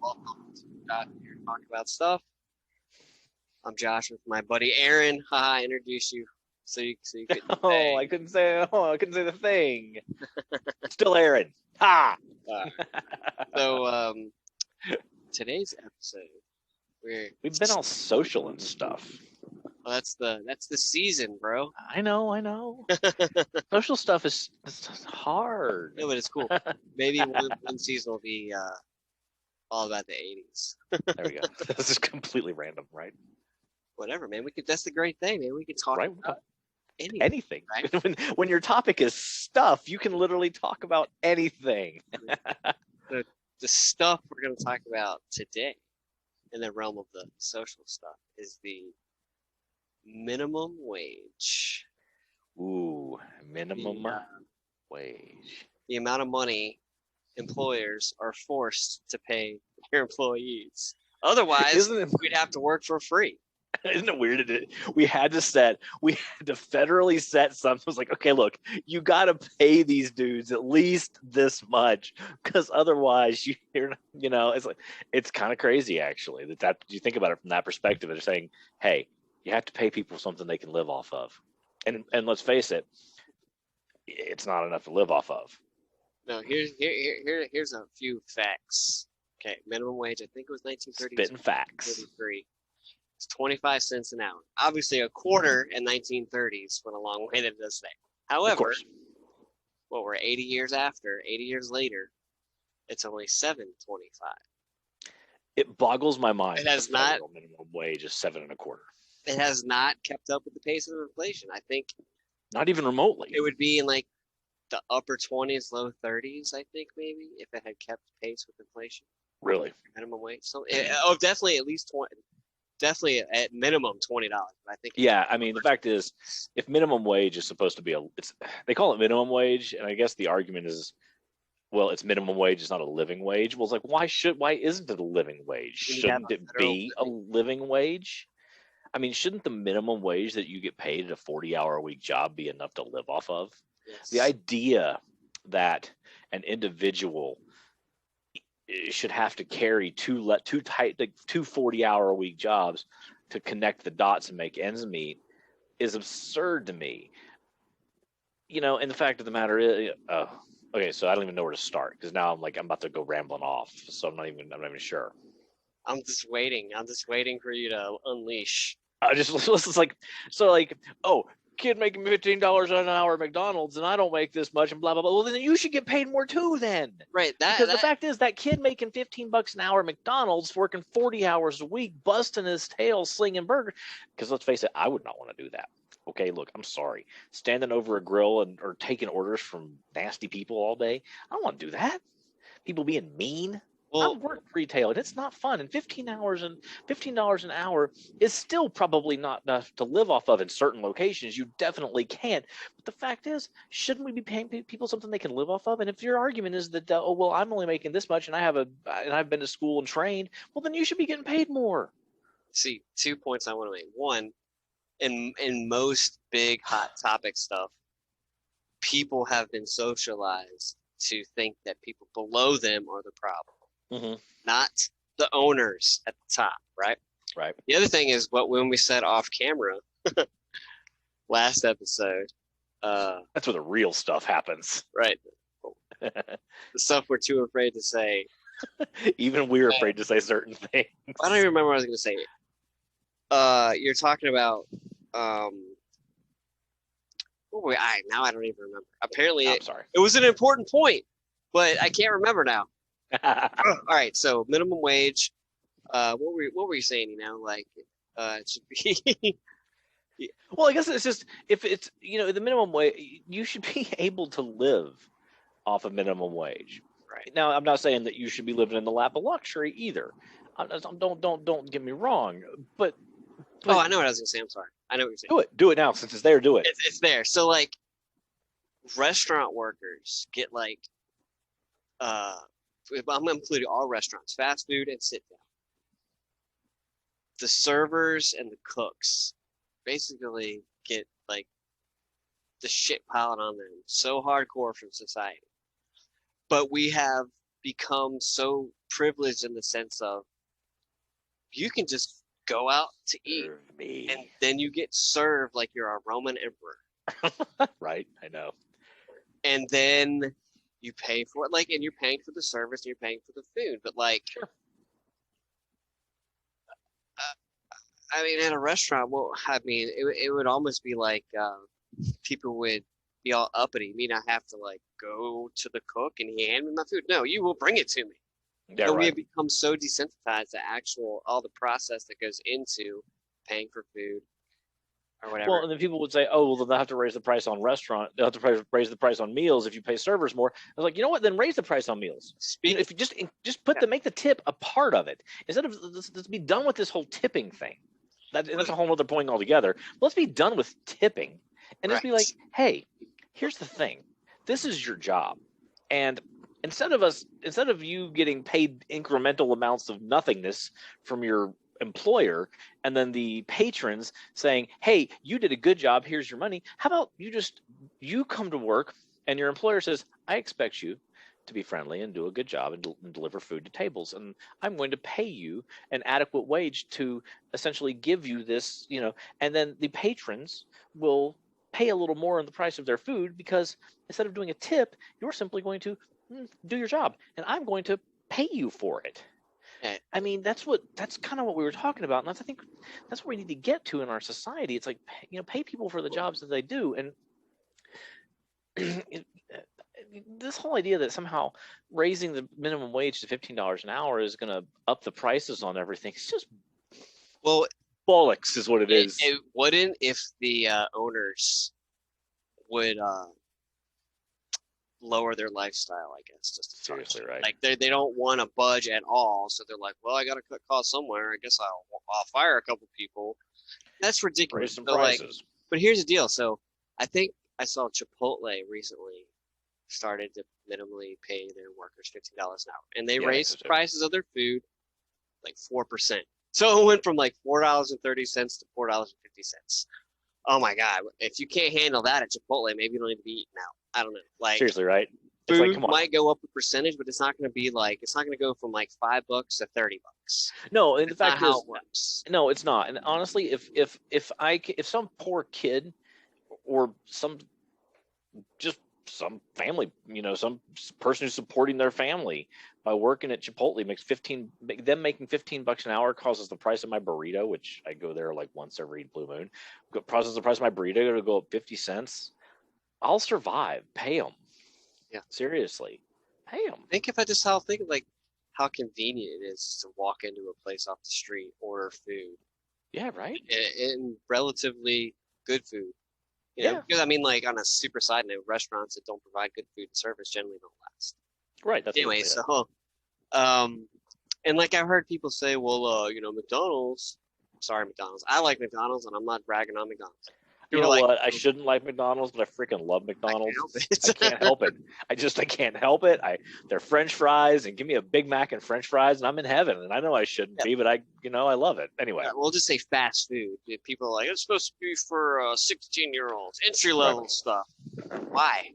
Welcome to Josh here talk about stuff. I'm Josh with my buddy Aaron. Haha, introduce you so you couldn't Oh, say. I couldn't say the thing. Still Aaron. Ha! Uh, so today's episode, we're We've been all social and stuff. well, that's the season, bro. I know. Social stuff is hard. No, but it's cool. Maybe one season will be all about the '80s. There we go. This is completely random, right? Whatever, man. We could. That's the great thing, man. We could talk Right? about anything. Anything. Right? When your topic is stuff, you can literally talk about anything. The stuff we're going to talk about today in the realm of the social stuff is the minimum wage. Ooh, minimum The, wage. the amount of money employers are forced to pay their employees. Otherwise, Isn't it, we'd have to work for free. isn't it weird? We had to federally set something. It was like, okay, look, you got to pay these dudes at least this much, because otherwise it's kind of crazy actually. That you think about it from that perspective. They're saying, hey, you have to pay people something they can live off of, and let's face it, it's not enough to live off of. No, here's a few facts. Okay, minimum wage. I think it was 1930. Spitting facts. 33. It's 25 cents an hour. Obviously, a quarter in 1930s went a long way to this day. Of However, course. what we're 80 years after, 80 years later, it's only 7.25. It boggles my mind. It has the not- federal minimum wage is 7.25. It has not kept up with the pace of inflation. I think Not even remotely. it would be in like the upper 20s, low 30s. I think maybe if it had kept pace with inflation, Really. minimum wage. So, definitely at least 20. Definitely at minimum $20. I think. Yeah, I mean, the fact is, if minimum wage is supposed to be they call it minimum wage, and I guess the argument is, well, it's minimum wage, it's not a living wage. Well, it's like, why isn't it a living wage? You need to have Shouldn't a it federal be a living wage? I mean, shouldn't the minimum wage that you get paid at a 40-hour-a-week job be enough to live off of? Yes. The idea that an individual should have to carry two 40-hour-a-week jobs to connect the dots and make ends meet is absurd to me. And the fact of the matter is, okay, so I don't even know where to start, because now I'm about to go rambling off, so I'm not even sure. I'm just waiting for you to unleash. Oh, kid making $15 an hour at McDonald's, and I don't make this much, and blah blah blah. Well, then you should get paid more too, then. Right. Because the fact is, that kid making $15 an hour at McDonald's, working 40 hours a week, busting his tail, slinging burgers. Because let's face it, I would not want to do that. Okay, look, I'm sorry. Standing over a grill or taking orders from nasty people all day, I don't want to do that. People being mean. Well, I work retail, and it's not fun. And $15 an hour is still probably not enough to live off of in certain locations. You definitely can. But the fact is, shouldn't we be paying people something they can live off of? And if your argument is that, oh well, I'm only making this much, and I've been to school and trained, well, then you should be getting paid more. see, 2 points I want to make. One, in most big hot topic stuff, people have been socialized to think that people below them are the problem, not the owners at the top, right? Right. The other thing is when we said off camera last episode, That's where the real stuff happens. right? The stuff we're too afraid to say. Even we're afraid to say certain things. I don't even remember what I was going to say. You're talking about now I don't even remember. Apparently, I'm sorry. it was an important point, but I can't remember now. All right, so minimum wage. What were you saying? It should be. Well, I guess it's just, if it's the minimum wage, you should be able to live off of minimum wage. Right. Now, I'm not saying that you should be living in the lap of luxury either. Don't get me wrong, but Oh, I know what I was going to say. I'm sorry. I know what you're saying. do it now, since it's there. Do it. It's there. So restaurant workers get I'm including all restaurants, fast food and sit down. The servers and the cooks basically get the shit piled on them so hardcore from society. But we have become so privileged in the sense of you can just go out to eat Serve me. and then you get served like you're a Roman emperor. Right, I know. And then you pay for it, like, and you're paying for the service and you're paying for the food. But like, Sure. I mean, at a restaurant, well, I mean, it would almost be like people would be all uppity. Me not have to like go to the cook and he hand me my food. No, you will bring it to me. Yeah, And we right. have become so desensitized to actual all the process that goes into paying for food or whatever. Well, and then people would say, "Oh, well, then they'll have to raise the price on restaurant. They'll have to raise the price on meals if you pay servers more." I was like, you know what? Then raise the price on meals. If you just put make the tip a part of it instead of let's be done with this whole tipping thing. That's a whole other point altogether. Let's be done with tipping and just be like, hey, here's the thing. This is your job, and instead of you getting paid incremental amounts of nothingness from your employer and then the patrons saying, hey, you did a good job, here's your money, how about you come to work and your employer says, I expect you to be friendly and do a good job and deliver food to tables, and I'm going to pay you an adequate wage to essentially give you this, and then the patrons will pay a little more on the price of their food because instead of doing a tip, you're simply going to do your job and I'm going to pay you for it. I mean, that's kind of what we were talking about, and I think that's what we need to get to in our society. It's like, pay people for the jobs that they do, and this whole idea that somehow raising the minimum wage to $15 an hour is going to up the prices on everything, it's just bollocks is what it is. It wouldn't if the owners would lower their lifestyle, I guess, just to seriously, right? Like they don't want to budge at all, so they're like, well, I got to cut costs somewhere. I guess I'll fire a couple people. That's ridiculous. Raise some prices. But here's the deal. So I think I saw Chipotle recently started to minimally pay their workers $15 an hour, and they raised the prices of their food like 4%. So it went from like $4.30 to $4.50. Oh my God! If you can't handle that at Chipotle, maybe you don't need to be eating out. I don't know. Like, seriously, right? Food like, come on. Might go up a percentage, but it's not going to be like, it's not going to go from like $5 to $30. No, in fact, how it works. No, it's not. And honestly, if some poor kid or some family, some person who's supporting their family by working at Chipotle making $15 an hour causes the price of my burrito, which I go there like once every blue moon, causes the price of my burrito to go up 50 cents. I'll survive. Pay them. Yeah, seriously, pay them. Think like how convenient it is to walk into a place off the street, order food. Yeah, right. And relatively good food. Because I mean, like on a super side note, restaurants that don't provide good food and service generally don't last. Right. That's anyway. So, and like I've heard people say, well, McDonald's. Sorry, McDonald's. I like McDonald's, and I'm not bragging on McDonald's. You know what? I shouldn't like McDonald's, but I freaking love McDonald's. I can't help it. I can't help it. They're French fries, and give me a Big Mac and French fries, and I'm in heaven. And I know I shouldn't be, but I love it anyway. Yeah, we'll just say fast food. People are like, it's supposed to be for 16-year-olds, entry level stuff. Why?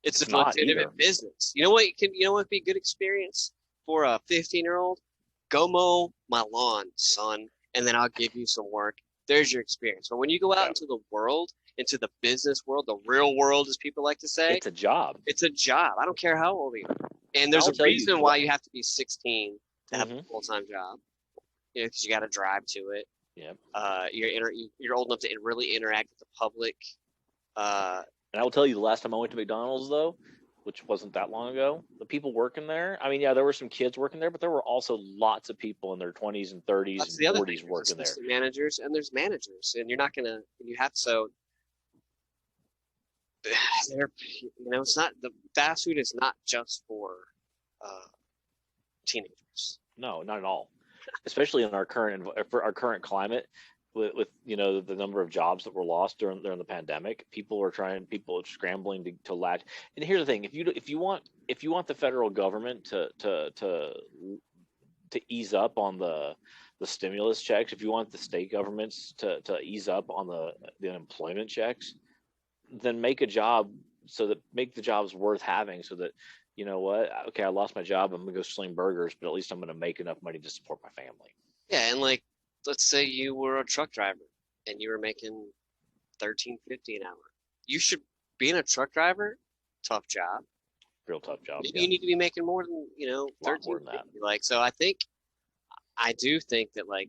It's a legitimate business. You know what? Would be a good experience for a 15-year-old? Go mow my lawn, son, and then I'll give you some work. There's your experience. But when you go out into the world, into the business world, the real world, as people like to say, it's a job. It's a job. I don't care how old you are. And there's a reason why you have to be 16 to have a full-time job. Because you got to drive to it. Yeah. You're old enough to really interact with the public. And I will tell you, the last time I went to McDonald's, though, which wasn't that long ago, the people working there, I mean, yeah, there were some kids working there, but there were also lots of people in their 20s and 30s and 40s working there. Managers, and there's managers, and you're not going to, it's not, the fast food is not just for teenagers. No, not at all. Especially in our current climate, with the number of jobs that were lost during the pandemic, people are scrambling to latch. And here's the thing: if you want the federal government to ease up on the stimulus checks, if you want the state governments to ease up on the unemployment checks, then make the jobs worth having, so that you know what? Okay, I lost my job. I'm gonna go sling burgers, but at least I'm gonna make enough money to support my family. Yeah, and like let's say you were a truck driver and you were making 13.50 an hour. You should being a truck driver, tough job. Real tough job. Maybe Yeah, you need to be making more than, a lot more than that. 13.50. Like so I do think that like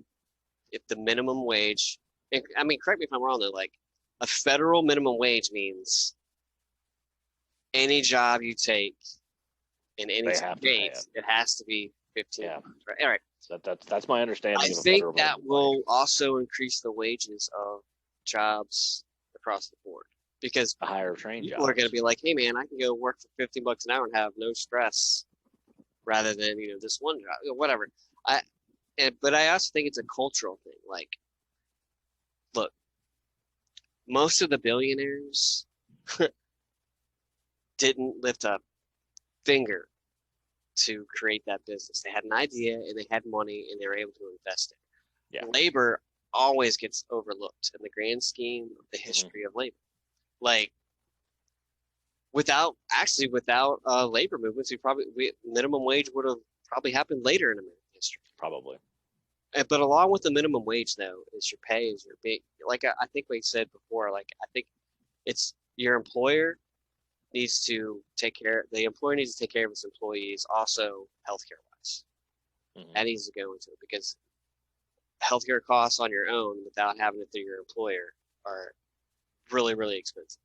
if the minimum wage, and, I mean, correct me if I'm wrong though, like a federal minimum wage means any job you take in any They have to pay state, it. it has to be 15 Yeah. bucks, right? All right. That's my I understanding of a think federal that minimum will wage. also increase the wages of jobs across the board because The higher trained people are going to jobs. be like, hey man, I can go work for 15 bucks an hour and have no stress rather than, this one job, whatever. But I also think it's a cultural thing. Like, look, most of the billionaires didn't lift a finger to create that business. They had an idea and they had money and they were able to invest it. Yeah. Labor always gets overlooked in the grand scheme of the history of labor. Like without labor movements, minimum wage would have probably happened later in American history. Probably. But along with the minimum wage, though, is your pay, is your big. Like I think we said before. Like I think it's your employer needs to take care. The employer needs to take care of its employees, also healthcare wise. That needs to go into it because healthcare costs on your own without having it through your employer are really, really expensive.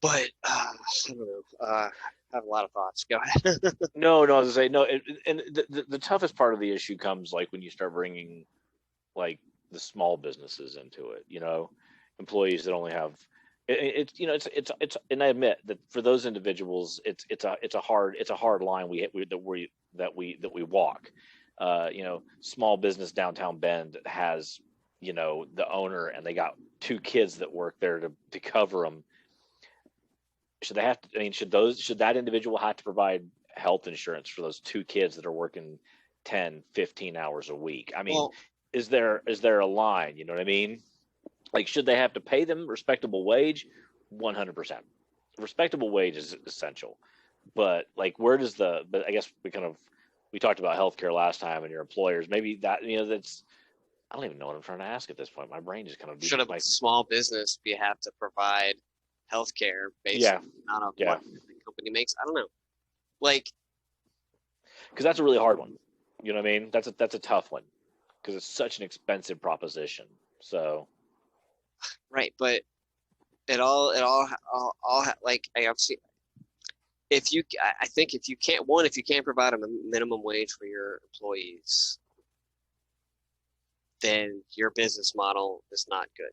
But I don't know. I have a lot of thoughts. Go ahead. No, I was gonna say no. And the toughest part of the issue comes like when you start bringing like the small businesses into it. Employees that only have it's and I admit that for those individuals, it's a hard line that we walk. Small business downtown Bend has the owner and they got 2 kids that work there to cover them. Should they have to? I mean, should that individual have to provide health insurance for those 2 kids that are working 10, 15 hours a week? I mean, is there a line? You know what I mean? Like, should they have to pay them respectable wage? 100%. Respectable wage is essential. But like, where does but I guess we talked about healthcare last time and your employers. Maybe that's, I don't even know what I'm trying to ask at this point. My brain just kind of should a small business have to provide healthcare based on what the company makes? I don't know. Like, because that's a really hard one. You know what I mean? That's a tough one because it's such an expensive proposition. So, right, but it all like I obviously, I think if you can't provide a minimum wage for your employees, then your business model is not good.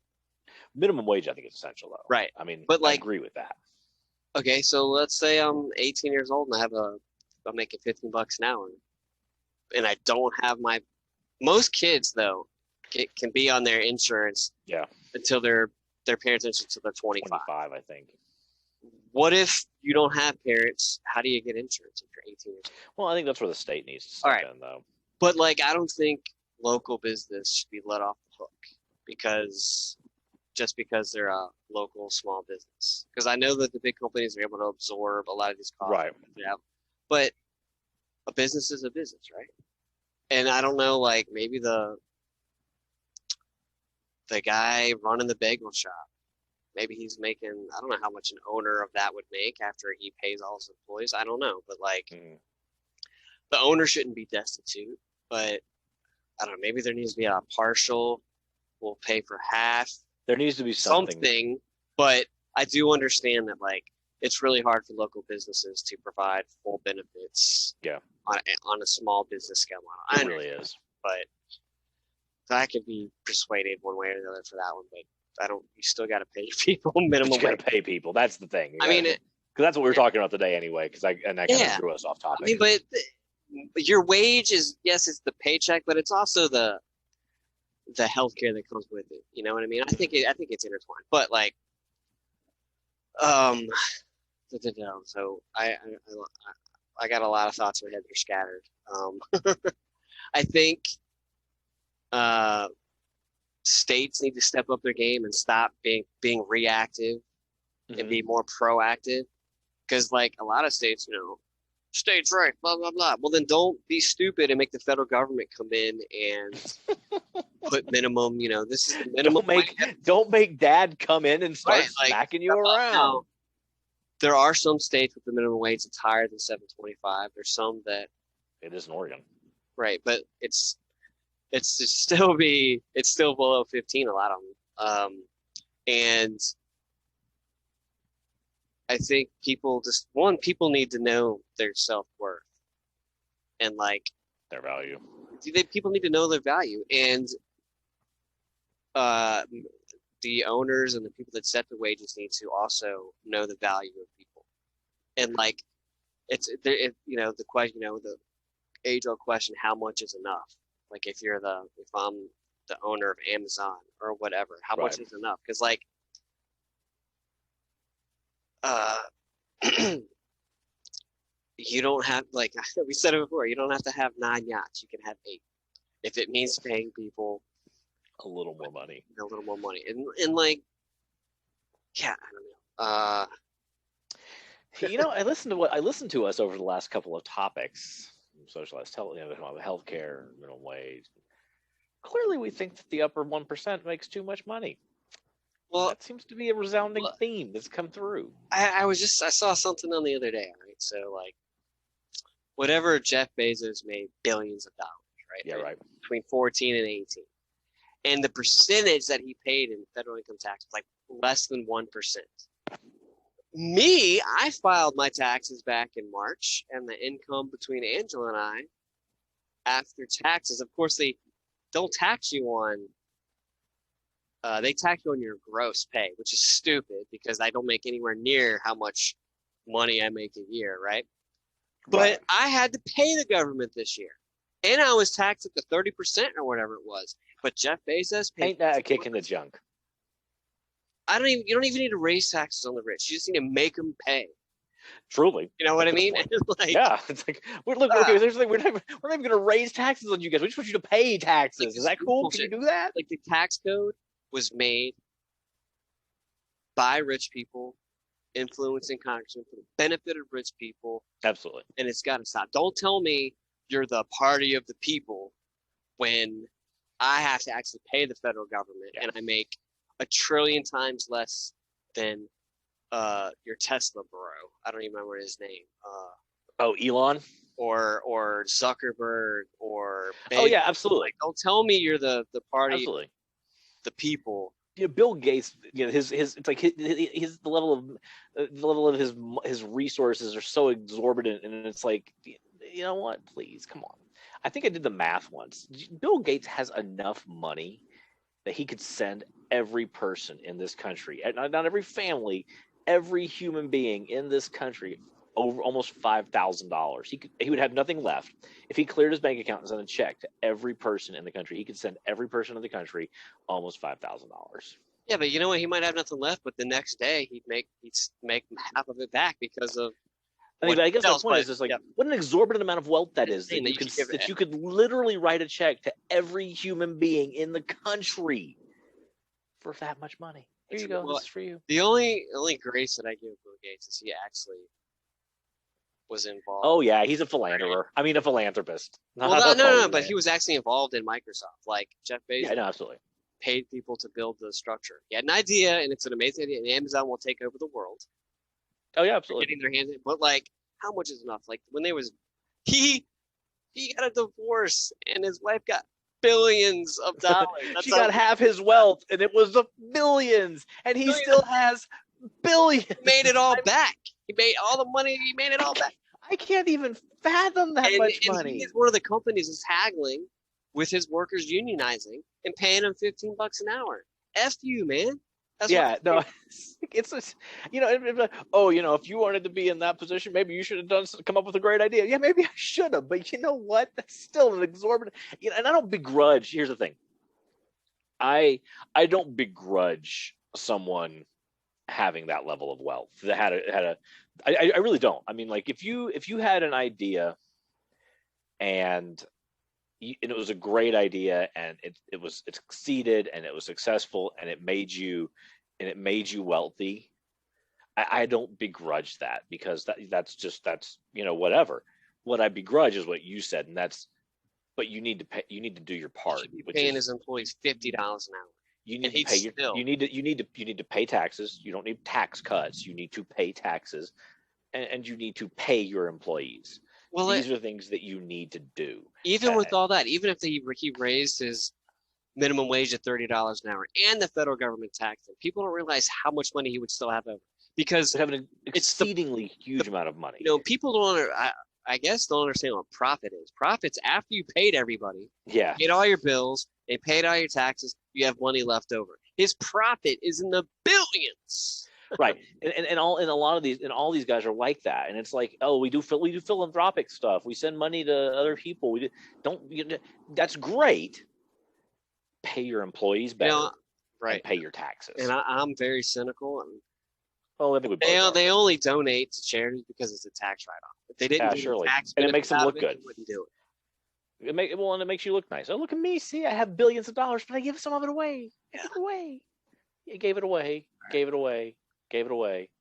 Minimum wage, I think, is essential, though. Right. I mean, but I agree with that. Okay, so let's say I'm 18 years old and I'm making 15 bucks an hour, and I don't have most kids though can be on their insurance. Yeah. Until they're parents' insurance until they're 25. 25, I think. What if you don't have parents? How do you get insurance if you're 18 years old? Well, I think that's where the state needs to step in, though. But like, I don't think local business should be let off the hook because they're a local small business. Because I know that the big companies are able to absorb a lot of these costs. Right. Yeah. But a business is a business, right? And I don't know, like maybe the guy running the bagel shop, maybe he's making, I don't know how much an owner of that would make after he pays all his employees. I don't know. But like the owner shouldn't be destitute. But I don't know, maybe there needs to be a partial, we'll pay for half. There needs to be something. But I do understand that like it's really hard for local businesses to provide full benefits. Yeah. On a small business scale model. It really is. But I could be persuaded one way or the other for that one. But you still got to pay people minimum. You got to pay people. That's the thing. I mean, because that's what we were talking about today anyway. Because that kind of threw us off topic. I mean, but your wage is, yes, it's the paycheck, but it's also the healthcare that comes with it. You know what I mean? I think it's intertwined. But like, so I got a lot of thoughts in my head that are scattered. I think states need to step up their game and stop being reactive and be more proactive. Because like a lot of states, states' right, blah blah blah. Well, then don't be stupid and make the federal government come in and put minimum. This is the minimum. Don't make dad come in and start Right, smacking you around. Now, there are some states with the minimum wage that's higher than $7.25. There's some that it is in Oregon, right, but it's still below 15. A lot of them, and I think people need to know their self-worth and like their value. People need to know their value, and the owners and the people that set the wages need to also know the value of people. And like the question, the age-old question, how much is enough? Like if I'm the owner of Amazon or whatever, how much is enough? Because like you don't have, like we said it before, you don't have to have 9 yachts. You can have 8 if it means paying people a little more money. And like, yeah, I don't know. I listened to us over the last couple of topics, socialized healthcare, minimum wage. Clearly, we think that the upper 1% makes too much money. Well, that seems to be a resounding theme that's come through. I saw something on the other day, right? So like, whatever Jeff Bezos made billions of dollars, right? Yeah, right. Between 14 and 18. And the percentage that he paid in federal income tax was like less than 1%. I filed my taxes back in March, and the income between Angela and I after taxes, of course, they don't tax you on, they tax you on your gross pay, which is stupid because I don't make anywhere near how much money I make a year, right? But I had to pay the government this year. And I was taxed at the 30% or whatever it was. But Jeff Bezos paid. Ain't that a kick in the junk? You don't even need to raise taxes on the rich. You just need to make them pay. Truly. You know what I mean? Like, yeah. It's like, okay, seriously, we're not even going to raise taxes on you guys. We just want you to pay taxes. Like, is that cool? Bullshit. Can you do that? Like the tax code was made by rich people, influencing congressmen for the benefit of rich people. Absolutely. And it's got to stop. Don't tell me you're the party of the people when I have to actually pay the federal government and I make 1 trillion times less than your Tesla bro. I don't even remember his name. Elon? Or Zuckerberg or Oh yeah, absolutely. Like, don't tell me you're the party absolutely. The people. Bill Gates, his it's like his the level of his resources are so exorbitant, and it's like, you know what? Please, come on. I think I did the math once. Bill Gates has enough money that he could send every person in this country, not every family, every human being in this country, over almost $5,000. He would have nothing left if he cleared his bank account and sent a check to every person in the country. He could send every person in the country almost $5,000. Yeah, but you know what? He might have nothing left, but the next day he'd make half of it back because of. I guess my point is like, what an exorbitant amount of wealth that is that you could literally write a check to every human being in the country for that much money. Here you go. This is for you. The only grace that I give Bill Gates is he actually was involved. Oh yeah, he's a philanderer. I mean, a philanthropist. Well, no, but he was actually involved in Microsoft. Like Jeff Bezos. Yeah, no, absolutely. Paid people to build the structure. He had an idea, and it's an amazing idea. And Amazon will take over the world. Oh yeah, absolutely. Getting their hands in, but like, how much is enough? Like when he got a divorce, and his wife got billions of dollars. She got half his wealth, and it was the billions, and he still has billions. He made it all back. He made all the money. He made it all back. I can't even fathom that much money. He's one of the companies is haggling with his workers unionizing and paying them $15 an hour. F you, man. That's it's if you wanted to be in that position, maybe you should have come up with a great idea. Yeah, maybe I should have, but you know what? That's still an exorbitant. And I don't begrudge. Here's the thing. I don't begrudge someone having that level of wealth that I really don't. I mean, like if you had an idea and it was a great idea and it succeeded and it was successful and it made you wealthy, I don't begrudge that, because that's whatever. What I begrudge is what you said, and but you need to pay. You need to do your He part, should be which paying is his employees $50 an hour. you And need to he'd pay your still, you need to pay taxes. You don't need tax cuts. You need to pay taxes, and you need to pay your employees. well, These are things that you need to do. even with all that, even if he raised his minimum wage to $30 an hour and the federal government taxed him, people don't realize how much money he would still have over. Because They have an it's the, exceedingly huge amount of money. people don't, I guess, don't understand what profit is. Profit's after you paid everybody, Yeah, paid all your bills, they paid all your taxes, you have money left over. His profit is in the billions. right. And all these guys are like that. And it's like, oh, we do philanthropic stuff. We send money to other people. That's great. Pay your employees better, right? and pay your taxes. And I'm very cynical, and well, I think we both they are. only donate to charities because it's a tax write-off. If they didn't get surely. tax And it makes them out look of it, good. they wouldn't do it. And it makes you look nice. Oh, look at me! See, I have billions of dollars, but I give some of it away. Give it away. You gave it away. Gave it away. Gave it away.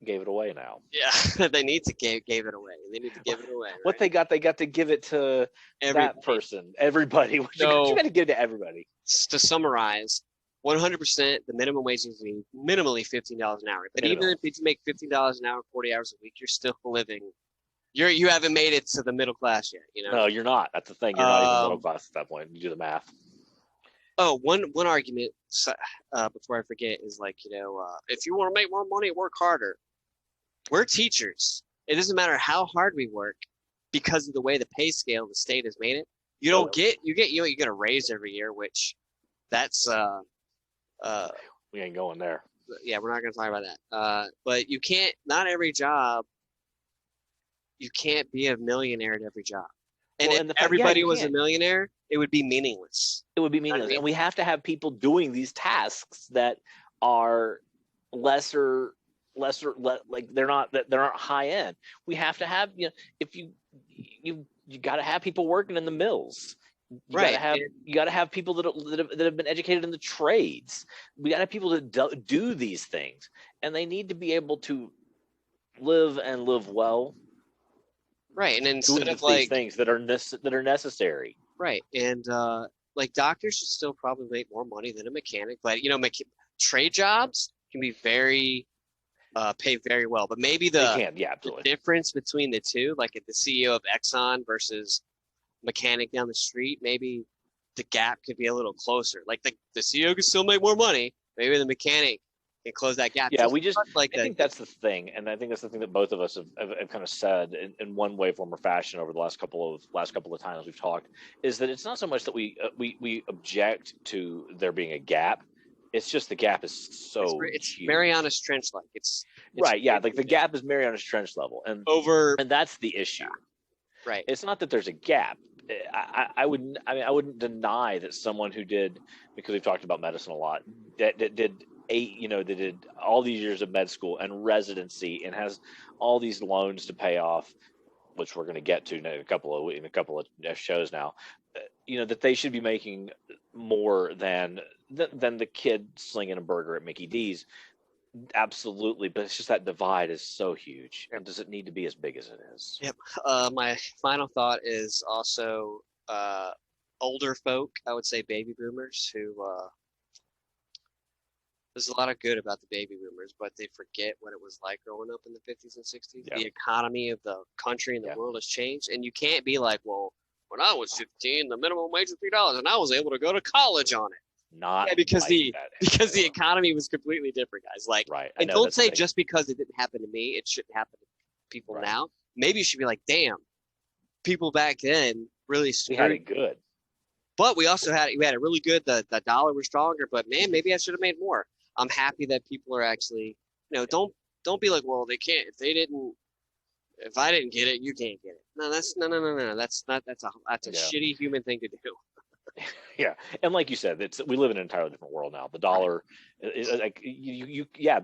Gave it away now. Yeah, they need to gave it away. They need to give it away. What they got to give it to Everybody. that person. Everybody. You got to give it to everybody. To summarize, 100%, the minimum wage needs to be minimally $15 an hour. But even if you make $15 an hour, 40 hours a week, you're still living. You haven't made it to the middle class yet. No, you're not. That's the thing. You're not even middle class at that point. You do the math. Oh, one argument before I forget is if you want to make more money, work harder. We're teachers. It doesn't matter how hard we work, because of the way the pay scale the state has made it. You get a raise every year, which that's we ain't going there. Yeah, we're not going to talk about that. But you can't. Not every job. You can't be a millionaire at every job. And if everybody was a millionaire, it would be meaningless. It would be meaningless. And we have to have people doing these tasks that are lesser, like they're not high end. We have to have, if you got to have people working in the mills. You got to have people that have been educated in the trades. We got to have people that do these things, and they need to be able to live well. Right, and instead of these things that are necessary. Right, and doctors should still probably make more money than a mechanic, but trade jobs can be pay very well. But maybe the difference between the two, like the CEO of Exxon versus mechanic down the street, maybe the gap could be a little closer. Like the CEO can still make more money. Maybe the mechanic can close that gap. Yeah, I think that's the thing, and I think that's the thing that both of us have kind of said in one way, form, or fashion over the last couple of times we've talked, is that it's not so much that we object to there being a gap. It's just the gap is so it's Marianas Trench like. It's right, yeah. Like the gap is Marianas Trench level, and that's the issue. Right. It's not that there's a gap. I wouldn't deny that someone who did, because we've talked about medicine a lot, that did they did all these years of med school and residency and has all these loans to pay off, which we're going to get to in a couple of shows now. That they should be making more than the kid slinging a burger at Mickey D's. Absolutely, but it's just that divide is so huge. And does it need to be as big as it is? Yep. My final thought is also older folk. I would say baby boomers who. There's a lot of good about the baby boomers, but they forget what it was like growing up in the 50s and 60s. Yeah. The economy of the country and the world has changed, and you can't be like, well, when I was 15, the minimum wage was $3, and I was able to go to college on it. Because the economy was completely different, guys. Right. And don't say just because it didn't happen to me, it shouldn't happen to people now. Maybe you should be like, damn, people back then really had it good. But we also had it really good. The dollar was stronger, but man, maybe I should have made more. I'm happy that people are actually, don't be like, well, they can't. If I didn't get it, you can't get it. No. That's a shitty human thing to do. Yeah, and like you said, we live in an entirely different world now. The dollar is like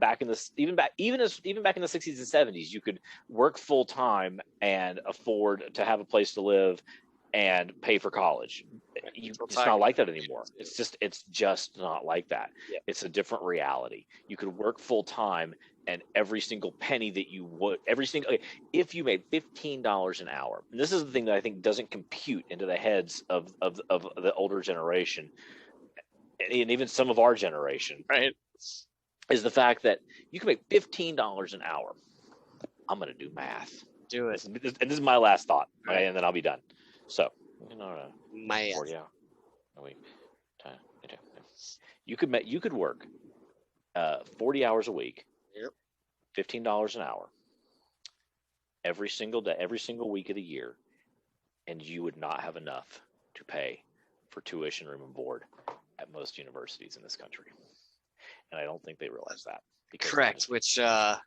back in the even back in the 60s and 70s, you could work full time and afford to have a place to live and pay for college. It's not like that anymore. It's just not like that. Yeah. It's a different reality. You could work full time, and every single penny that you would, if you made $15 an hour, and this is the thing that I think doesn't compute into the heads of the older generation, and even some of our generation, right, is the fact that you can make $15 an hour. I'm going to do math. Do it. And this is my last thought, Right. and then I'll be done. So, Math. 40 hours a week. You could work 40 hours a week. Yep. $15 an hour every single day, every single week of the year, and you would not have enough to pay for tuition, room, and board at most universities in this country. And I don't think they realize that. Correct. Which, yeah,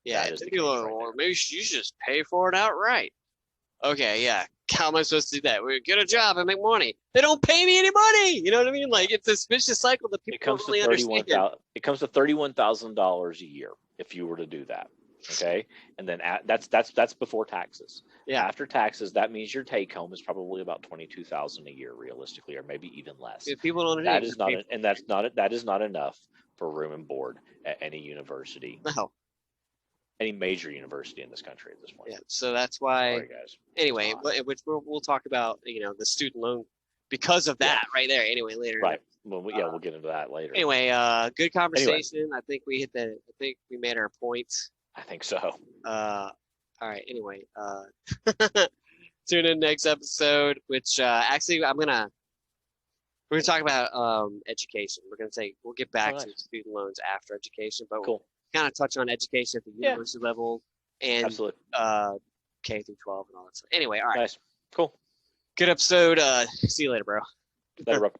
is the case right maybe you should just pay for it outright. Okay, yeah. How am I supposed to do that? We get a job and make money. They don't pay me any money. You know what I mean? Like, it's this vicious cycle that people don't really understand. It comes to $31,000 a year if you were to do that. Okay, and then that's before taxes. Yeah. After taxes, that means your take home is probably about $22,000 a year, realistically, or maybe even less. If people don't that is not enough for room and board at any university. No. Any major university in this country at this point. Yeah, so that's why. Sorry, guys. Anyway, which we'll talk about, the student loan because of that right there. Anyway, later. Right. Well, we'll get into that later. Anyway, good conversation. Anyway. I think we we made our points. I think so. All right. Anyway, tune in next episode, which actually we're gonna talk about education. We'll get back to student loans after education, but cool. Kind of touch on education at the university level and absolutely K through 12 and all that stuff. Anyway, all right. Nice. Cool. Good episode. See you later, bro. Later, bro.